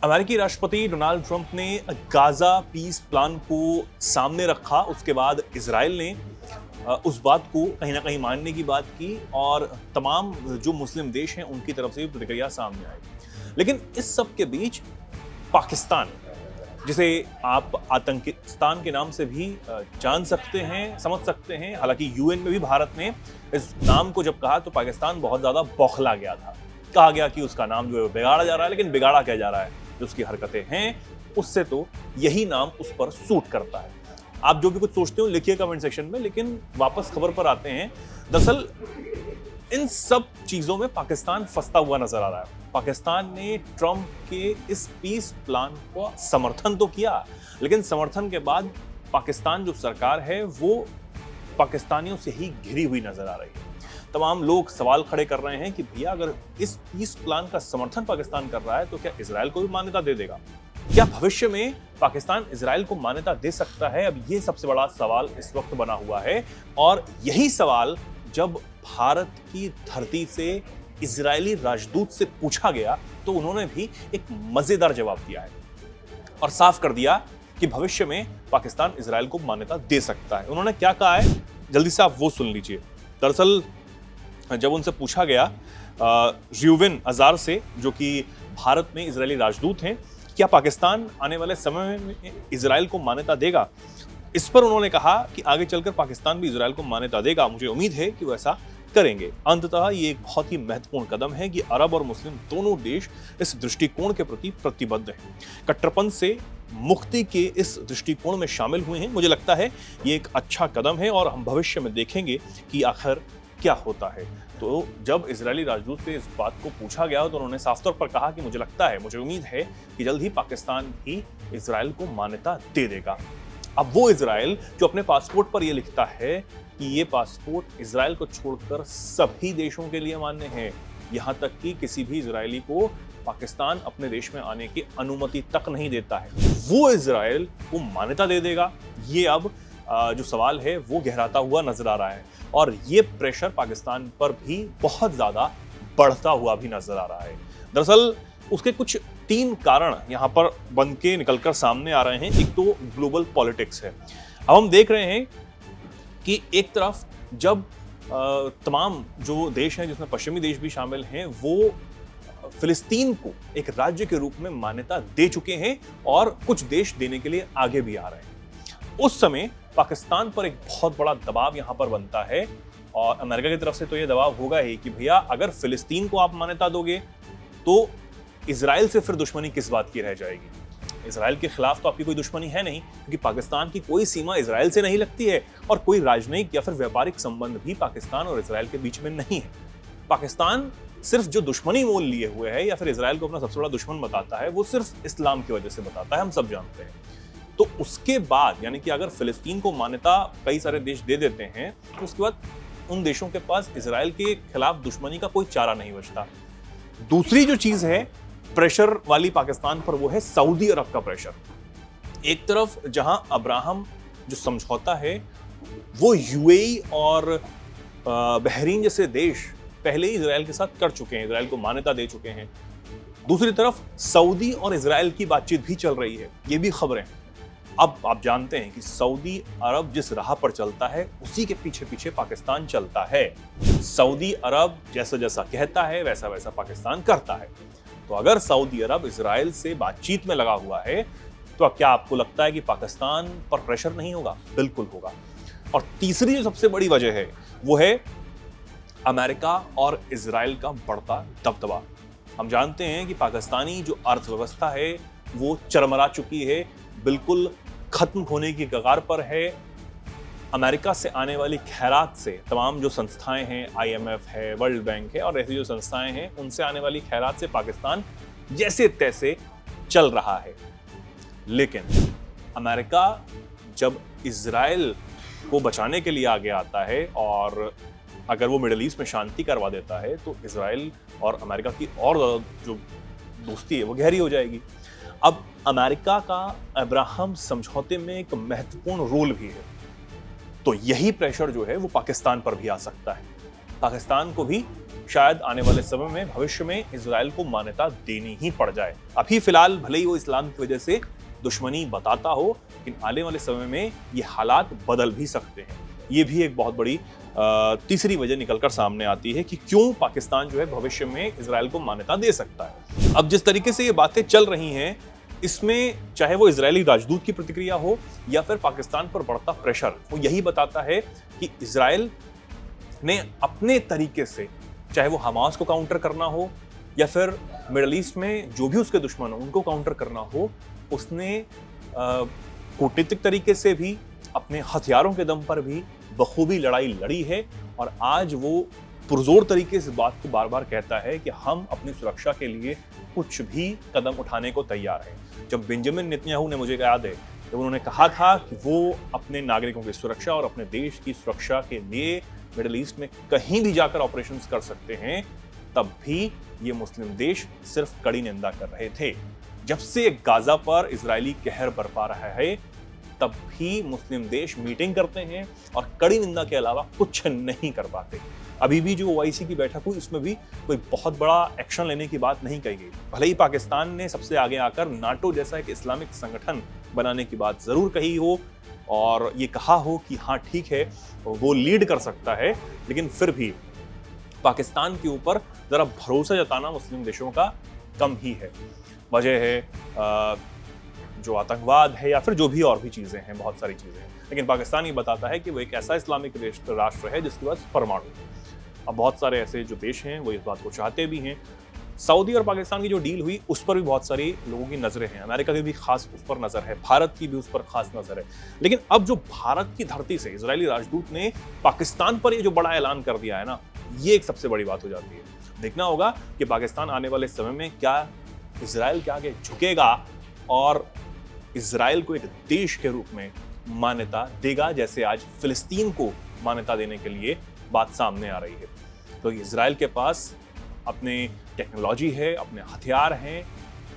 अमेरिकी राष्ट्रपति Donald Trump ने गाजा पीस प्लान को सामने रखा। उसके बाद इजराइल ने उस बात को कहीं ना कहीं मानने की बात की और तमाम जो मुस्लिम देश हैं उनकी तरफ से भी प्रतिक्रिया सामने आई। लेकिन इस सब के बीच पाकिस्तान, जिसे आप आतंकिस्तान के नाम से भी जान सकते हैं, समझ सकते हैं, हालांकि यूएन में भी भारत ने इस नाम को जब कहा तो पाकिस्तान बहुत ज्यादा बौखला गया था। कहा गया कि उसका नाम जो है बिगाड़ा जा रहा है, लेकिन बिगाड़ा क्या जा रहा है, जो उसकी हरकतें हैं उससे तो यही नाम उस पर सूट करता है। आप जो भी कुछ सोचते हो लिखिए कमेंट सेक्शन में, लेकिन वापस खबर पर आते हैं। दरअसल इन सब चीजों में पाकिस्तान फंसता हुआ नजर आ रहा है। पाकिस्तान ने ट्रंप के इस पीस प्लान को समर्थन तो किया, लेकिन समर्थन के बाद पाकिस्तान जो सरकार है वो पाकिस्तानियों से ही घिरी हुई नजर आ रही है। तमाम लोग सवाल खड़े कर रहे हैं कि भैया अगर इस पीस प्लान का समर्थन पाकिस्तान कर रहा है तो क्या इजराइल को भी मान्यता दे देगा? क्या भविष्य में पाकिस्तान इजराइल को मान्यता दे सकता है? अब ये सबसे बड़ा सवाल इस वक्त बना हुआ है और यही सवाल जब भारत की धरती से इजरायली राजदूत से पूछा गया तो उन्होंने भी एक मजेदार जवाब दिया है और साफ कर दिया कि भविष्य में पाकिस्तान इजराइल को मान्यता दे सकता है। उन्होंने क्या कहा है, जल्दी से आप वो सुन लीजिए। दरअसल जब उनसे पूछा गया र्यूविन अजार से, जो कि भारत में इजरायली राजदूत हैं, क्या पाकिस्तान आने वाले समय में इजराइल को मान्यता देगा, इस पर उन्होंने कहा कि आगे चलकर पाकिस्तान भी इजराइल को मान्यता देगा। मुझे उम्मीद है कि वो ऐसा करेंगे। अंततः ये एक बहुत ही महत्वपूर्ण कदम है कि अरब और मुस्लिम दोनों देश इस दृष्टिकोण के प्रति प्रतिबद्ध हैं, कट्टरपन से मुक्ति के इस दृष्टिकोण में शामिल हुए हैं। मुझे लगता है ये एक अच्छा कदम है और हम भविष्य में देखेंगे कि आखिर क्या होता है। तो जब इजरायली राजदूत से इस बात को पूछा गया तो उन्होंने साफ तौर पर कहा कि मुझे लगता है, मुझे उम्मीद है कि जल्द ही पाकिस्तान भी इजराइल को मान्यता दे देगा। अब वो इजराइल जो अपने पासपोर्ट पर यह लिखता है कि ये पासपोर्ट इजराइल को छोड़कर सभी देशों के लिए मान्य है, यहां तक कि किसी भी इजरायली को पाकिस्तान अपने देश में आने की अनुमति तक नहीं देता है, वो इजराइल को मान्यता दे देगा। ये अब जो सवाल है वो गहराता हुआ नजर आ रहा है और ये प्रेशर पाकिस्तान पर भी बहुत ज्यादा बढ़ता हुआ भी नजर आ रहा है। दरअसल उसके कुछ 3 कारण यहाँ पर बन के निकलकर सामने आ रहे हैं। एक तो ग्लोबल पॉलिटिक्स है। अब हम देख रहे हैं कि एक तरफ जब तमाम जो देश हैं, जिसमें पश्चिमी देश भी शामिल हैं, वो फिलिस्तीन को एक राज्य के रूप में मान्यता दे चुके हैं और कुछ देश देने के लिए आगे भी आ रहे हैं। उस समय पाकिस्तान पर एक बहुत बड़ा दबाव यहां पर बनता है और अमेरिका की तरफ से तो यह दबाव होगा ही कि भैया अगर फिलिस्तीन को आप मान्यता दोगे तो इजराइल से फिर दुश्मनी किस बात की रह जाएगी। इजराइल के खिलाफ तो आपकी कोई दुश्मनी है नहीं, क्योंकि पाकिस्तान की कोई सीमा इजराइल से नहीं लगती है और कोई राजनयिक या फिर व्यापारिक संबंध भी पाकिस्तान और इजराइल के बीच में नहीं है। पाकिस्तान सिर्फ जो दुश्मनी मोल लिए हुए है या फिर इजराइल को अपना सबसे बड़ा दुश्मन बताता है, वो सिर्फ इस्लाम की वजह से बताता है, हम सब जानते हैं। तो उसके बाद यानी कि अगर फिलिस्तीन को मान्यता कई सारे देश दे देते हैं तो उसके बाद उन देशों के पास इजराइल के खिलाफ दुश्मनी का कोई चारा नहीं बचता। दूसरी जो चीज है प्रेशर वाली पाकिस्तान पर, वो है सऊदी अरब का प्रेशर। एक तरफ जहां अब्राहम जो समझौता है वो यूएई और बहरीन जैसे देश पहले ही इजराइल के साथ कर चुके हैं, इजराइल को मान्यता दे चुके हैं। दूसरी तरफ सऊदी और इजराइल की बातचीत भी चल रही है, ये भी खबरें। अब आप जानते हैं कि सऊदी अरब जिस राह पर चलता है उसी के पीछे पीछे पाकिस्तान चलता है। सऊदी अरब जैसा जैसा कहता है वैसा वैसा पाकिस्तान करता है। तो अगर सऊदी अरब इजराइल से बातचीत में लगा हुआ है तो क्या आपको लगता है कि पाकिस्तान पर प्रेशर नहीं होगा? बिल्कुल होगा। और तीसरी जो सबसे बड़ी वजह है वो है अमेरिका और इजराइल का बढ़ता दबदबा। हम जानते हैं कि पाकिस्तानी जो अर्थव्यवस्था है वो चरमरा चुकी है, बिल्कुल खत्म होने की कगार पर है। अमेरिका से आने वाली खैरात से तमाम जो संस्थाएं हैं, आईएमएफ है, वर्ल्ड बैंक है और ऐसी जो संस्थाएं हैं, उनसे आने वाली खैरात से पाकिस्तान जैसे तैसे चल रहा है। लेकिन अमेरिका जब इजराइल को बचाने के लिए आगे आता है और अगर वो मिडिल ईस्ट में शांति करवा देता है तो इजराइल और अमेरिका की और ज्यादा जो दोस्ती है वो गहरी हो जाएगी। अब अमेरिका का अब्राहम समझौते में एक महत्वपूर्ण रोल भी है, तो यही प्रेशर जो है वो पाकिस्तान पर भी आ सकता है। पाकिस्तान को भी शायद आने वाले समय में भविष्य में इजराइल को मान्यता देनी ही पड़ जाए। अभी फिलहाल भले ही वो इस्लाम की वजह से दुश्मनी बताता हो, लेकिन आने वाले समय में ये हालात बदल भी सकते हैं। ये भी एक बहुत बड़ी तीसरी वजह निकलकर सामने आती है कि क्यों पाकिस्तान जो है भविष्य में इजराइल को मान्यता दे सकता है। अब जिस तरीके से ये बातें चल रही हैं, इसमें चाहे वो इजरायली राजदूत की प्रतिक्रिया हो या फिर पाकिस्तान पर बढ़ता प्रेशर, वो यही बताता है कि इजराइल ने अपने तरीके से, चाहे वो हमास को काउंटर करना हो या फिर मिडल ईस्ट में जो भी उसके दुश्मन हो उनको काउंटर करना हो, उसने कूटनीतिक तरीके से भी, अपने हथियारों के दम पर भी बखूबी लड़ाई लड़ी है। और आज वो पुरजोर तरीके से बात को बार बार कहता है कि हम अपनी सुरक्षा के लिए कुछ भी कदम उठाने को तैयार हैं। जब बेंजामिन नेतन्याहू ने, मुझे याद है, जब उन्होंने कहा था कि वो अपने नागरिकों की सुरक्षा और अपने देश की सुरक्षा के लिए मिडिल ईस्ट में कहीं भी जाकर ऑपरेशंस कर सकते हैं, तब भी ये मुस्लिम देश सिर्फ कड़ी निंदा कर रहे थे। जब से गाजा पर इजरायली कहर बरपा रहा है, तब भी मुस्लिम देश मीटिंग करते हैं और कड़ी निंदा के अलावा कुछ नहीं कर पाते। अभी भी जो ओआईसी की बैठक हुई, उसमें भी कोई बहुत बड़ा एक्शन लेने की बात नहीं कही गई। भले ही पाकिस्तान ने सबसे आगे आकर नाटो जैसा एक इस्लामिक संगठन बनाने की बात जरूर कही हो और ये कहा हो कि हाँ ठीक है वो लीड कर सकता है, लेकिन फिर भी पाकिस्तान के ऊपर जरा भरोसा जताना मुस्लिम देशों का कम ही है। वजह है जो आतंकवाद है या फिर जो भी और भी चीजें हैं, बहुत सारी चीजें हैं। लेकिन पाकिस्तान ये बताता है कि वो एक ऐसा इस्लामिक राष्ट्र है जिसके पास परमाणु है। अब बहुत सारे ऐसे जो देश हैं वो इस बात को चाहते भी हैं। सऊदी और पाकिस्तान की जो डील हुई उस पर भी बहुत सारी लोगों की नजरें हैं, अमेरिका की भी खास उस पर नजर है, भारत की भी उस पर खास नजर है। लेकिन अब जो भारत की धरती से इजरायली राजदूत ने पाकिस्तान पर ये जो बड़ा ऐलान कर दिया है ना, ये एक सबसे बड़ी बात हो जाती है। देखना होगा कि पाकिस्तान आने वाले समय में क्या इजराइल के आगे झुकेगा और इजराइल को एक देश के रूप में मान्यता देगा, जैसे आज फिलिस्तीन को मान्यता देने के लिए बात सामने आ रही है। तो इजराइल के पास अपने टेक्नोलॉजी है, अपने हथियार हैं,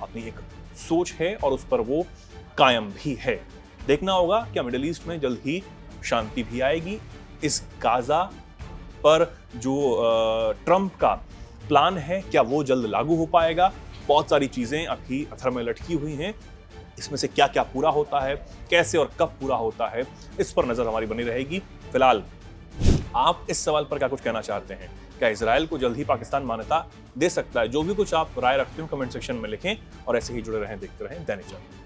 अपनी एक सोच है और उस पर वो कायम भी है। देखना होगा क्या मिडिल ईस्ट में जल्द ही शांति भी आएगी। इस गाजा पर जो ट्रंप का प्लान है, क्या वो जल्द लागू हो पाएगा? बहुत सारी चीजें अभी अथर में लटकी हुई हैं। इसमें से क्या क्या पूरा होता है, कैसे और कब पूरा होता है, इस पर नजर हमारी बनी रहेगी। फिलहाल आप इस सवाल पर क्या कुछ कहना चाहते हैं? क्या इजराइल को जल्द ही पाकिस्तान मान्यता दे सकता है? जो भी कुछ आप राय रखते हो कमेंट सेक्शन में लिखें और ऐसे ही जुड़े रहें, देखते रहें दैनिक जागरण।